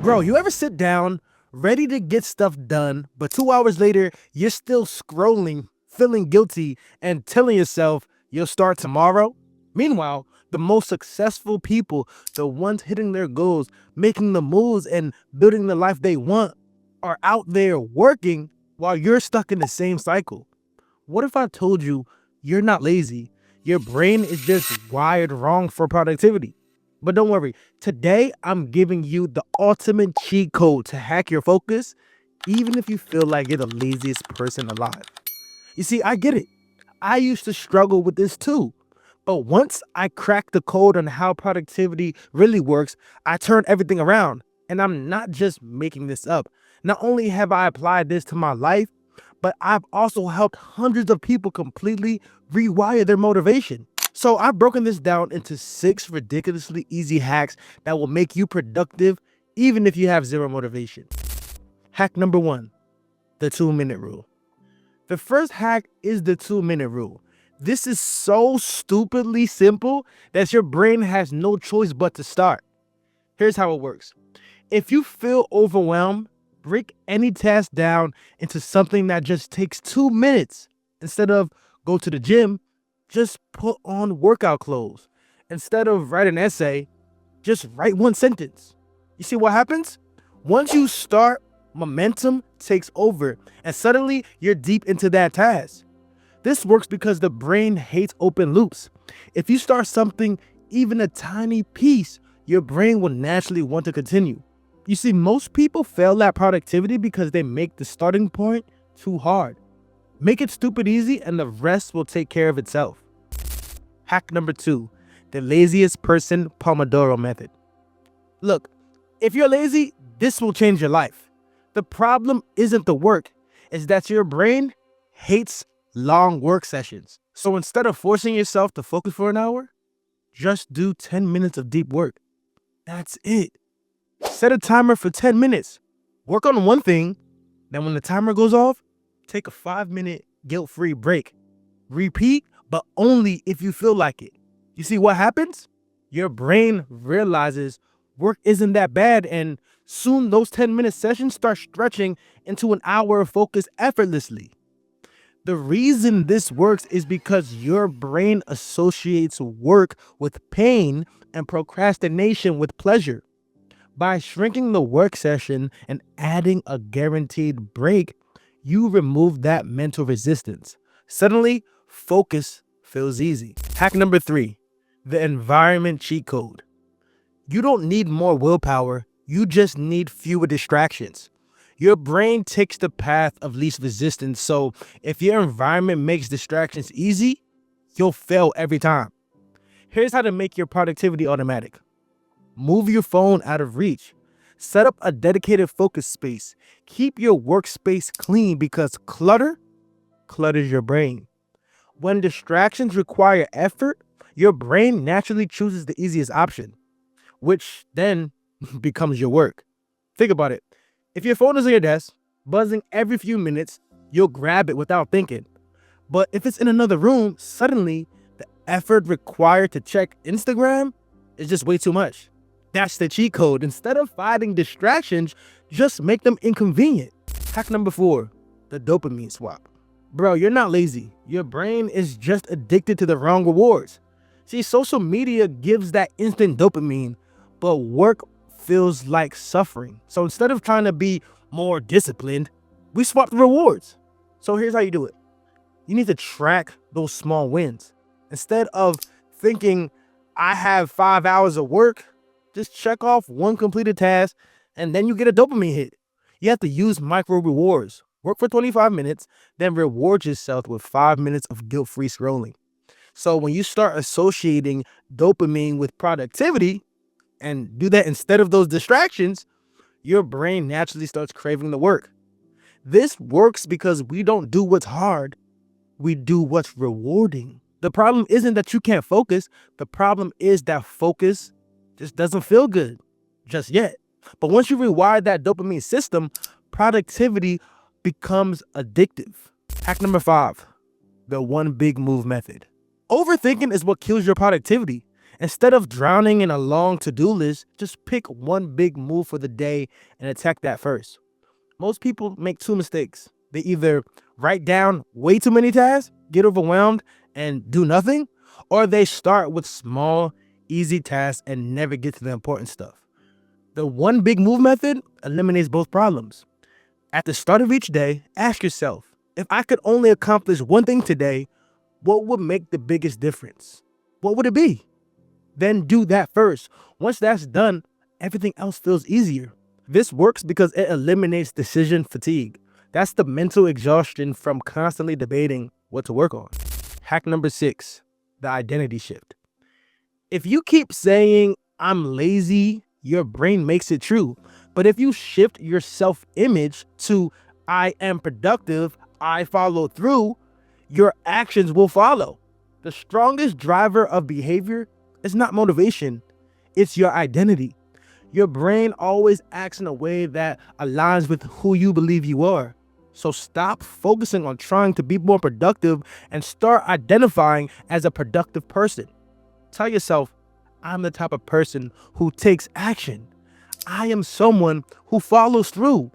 Bro, you ever sit down, ready to get stuff done, but 2 hours later, you're still scrolling, feeling guilty, and telling yourself you'll start tomorrow? Meanwhile, the most successful people, the ones hitting their goals, making the moves, and building the life they want, are out there working while you're stuck in the same cycle. What if I told you you're not lazy? Your brain is just wired wrong for productivity. But don't worry, today I'm giving you the ultimate cheat code to hack your focus, even if you feel like you're the laziest person alive. You see, I get it. I used to struggle with this too. But once I cracked the code on how productivity really works, I turned everything around. And I'm not just making this up. Not only have I applied this to my life, but I've also helped hundreds of people completely rewire their motivation. So I've broken this down into 6 ridiculously easy hacks that will make you productive even if you have zero motivation. Hack number 1, the 2-minute rule. The first hack is the 2-minute rule. This is so stupidly simple that your brain has no choice but to start. Here's how it works. If you feel overwhelmed, break any task down into something that just takes 2 minutes. Instead of go to the gym, just put on workout clothes. Instead of write an essay, just write one sentence. You see what happens? Once you start, momentum takes over and suddenly you're deep into that task. This works because the brain hates open loops. If you start something, even a tiny piece, your brain will naturally want to continue. You see, most people fail at productivity because they make the starting point too hard. Make it stupid easy and the rest will take care of itself. Hack number 2, the laziest person Pomodoro method. Look, if you're lazy, this will change your life. The problem isn't the work, it's that your brain hates long work sessions. So instead of forcing yourself to focus for an hour, just do 10 minutes of deep work. That's it. Set a timer for 10 minutes. Work on one thing, then when the timer goes off, take a 5-minute guilt-free break. Repeat, but only if you feel like it. You see what happens? Your brain realizes work isn't that bad, and soon those 10-minute sessions start stretching into an hour of focus effortlessly. The reason this works is because your brain associates work with pain and procrastination with pleasure. By shrinking the work session and adding a guaranteed break, you remove that mental resistance. Suddenly, focus feels easy. Hack number 3, the environment cheat code. You don't need more willpower, you just need fewer distractions. Your brain takes the path of least resistance, so if your environment makes distractions easy, you'll fail every time. Here's how to make your productivity automatic. Move your phone out of reach. Set up a dedicated focus space. Keep your workspace clean because clutter clutters your brain. When distractions require effort, your brain naturally chooses the easiest option, which then becomes your work. Think about it. If your phone is on your desk, buzzing every few minutes, you'll grab it without thinking. But if it's in another room, suddenly the effort required to check Instagram is just way too much. That's the cheat code. Instead of fighting distractions, just make them inconvenient. Hack number 4, the dopamine swap. Bro, you're not lazy. Your brain is just addicted to the wrong rewards. See, social media gives that instant dopamine, but work feels like suffering. So instead of trying to be more disciplined, we swap the rewards. So here's how you do it. You need to track those small wins. Instead of thinking, I have 5 hours of work, just check off one completed task and then you get a dopamine hit. You have to use micro rewards. Work for 25 minutes, then reward yourself with 5 minutes of guilt-free scrolling. So when you start associating dopamine with productivity and do that instead of those distractions, your brain naturally starts craving the work. This works because we don't do what's hard, we do what's rewarding. The problem isn't that you can't focus, the problem is that focus just doesn't feel good just yet. But once you rewire that dopamine system, productivity becomes addictive. Hack number 5, the one big move method. Overthinking is what kills your productivity. Instead of drowning in a long to-do list, just pick one big move for the day and attack that first. Most people make two mistakes. They either write down way too many tasks, get overwhelmed, and do nothing, or they start with small, easy tasks and never get to the important stuff. The one big move method eliminates both problems. At the start of each day, ask yourself, if I could only accomplish one thing today, what would make the biggest difference? What would it be? Then do that first. Once that's done, everything else feels easier. This works because it eliminates decision fatigue. That's the mental exhaustion from constantly debating what to work on. Hack number 6, the identity shift. If you keep saying, I'm lazy, your brain makes it true. But if you shift your self-image to, I am productive, I follow through, your actions will follow. The strongest driver of behavior is not motivation, it's your identity. Your brain always acts in a way that aligns with who you believe you are. So stop focusing on trying to be more productive and start identifying as a productive person. Tell yourself, I'm the type of person who takes action. I am someone who follows through.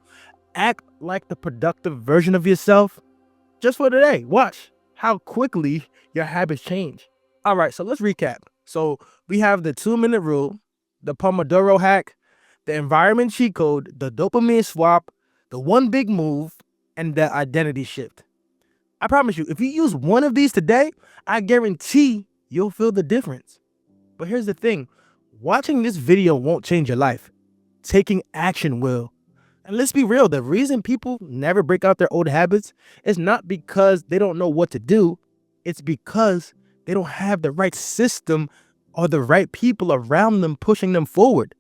Act like the productive version of yourself just for today. Watch how quickly your habits change. All right, so let's recap. So we have the 2-minute rule, the Pomodoro hack, the environment cheat code, the dopamine swap, the one big move, and the identity shift. I promise you, if you use one of these today, I guarantee you'll feel the difference. But here's the thing, watching this video won't change your life. Taking action will. And let's be real, the reason people never break out their old habits is not because they don't know what to do. It's because they don't have the right system or the right people around them pushing them forward.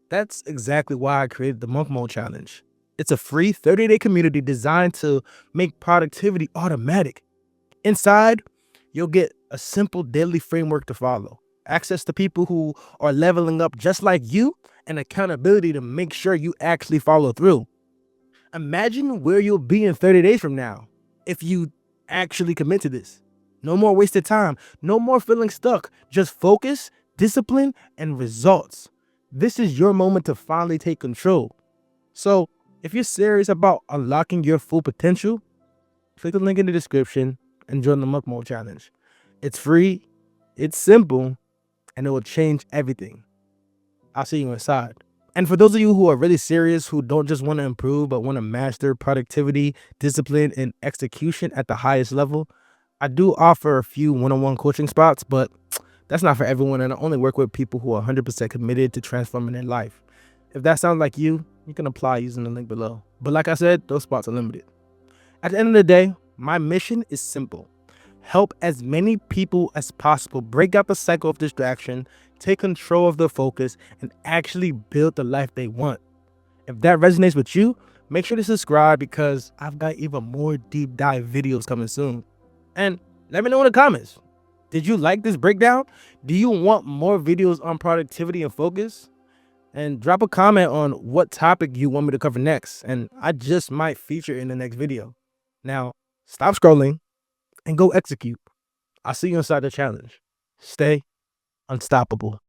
That's exactly why I created the Monk Mode Challenge. It's a free 30-day community designed to make productivity automatic. Inside, you'll get a simple daily framework to follow, access to people who are leveling up just like you, and accountability to make sure you actually follow through. Imagine where you'll be in 30 days from now if you actually commit to this. No more wasted time, no more feeling stuck, just focus, discipline, and results. This is your moment to finally take control. So, if you're serious about unlocking your full potential, click the link in the description and join the Monk Mode Challenge. It's free, it's simple, and it will change everything. I'll see you inside. And for those of you who are really serious, who don't just want to improve, but want to master productivity, discipline, and execution at the highest level, I do offer a few one-on-one coaching spots, but that's not for everyone, and I only work with people who are 100% committed to transforming their life. If that sounds like you, you can apply using the link below. But like I said, those spots are limited. At the end of the day, my mission is simple. Help as many people as possible break out the cycle of distraction, take control of their focus, and actually build the life they want. If that resonates with you, make sure to subscribe because I've got even more deep dive videos coming soon. And let me know in the comments. Did you like this breakdown? Do you want more videos on productivity and focus? And drop a comment on what topic you want me to cover next, and I just might feature in the next video. Now, stop scrolling and go execute. I'll see you inside the challenge. Stay unstoppable.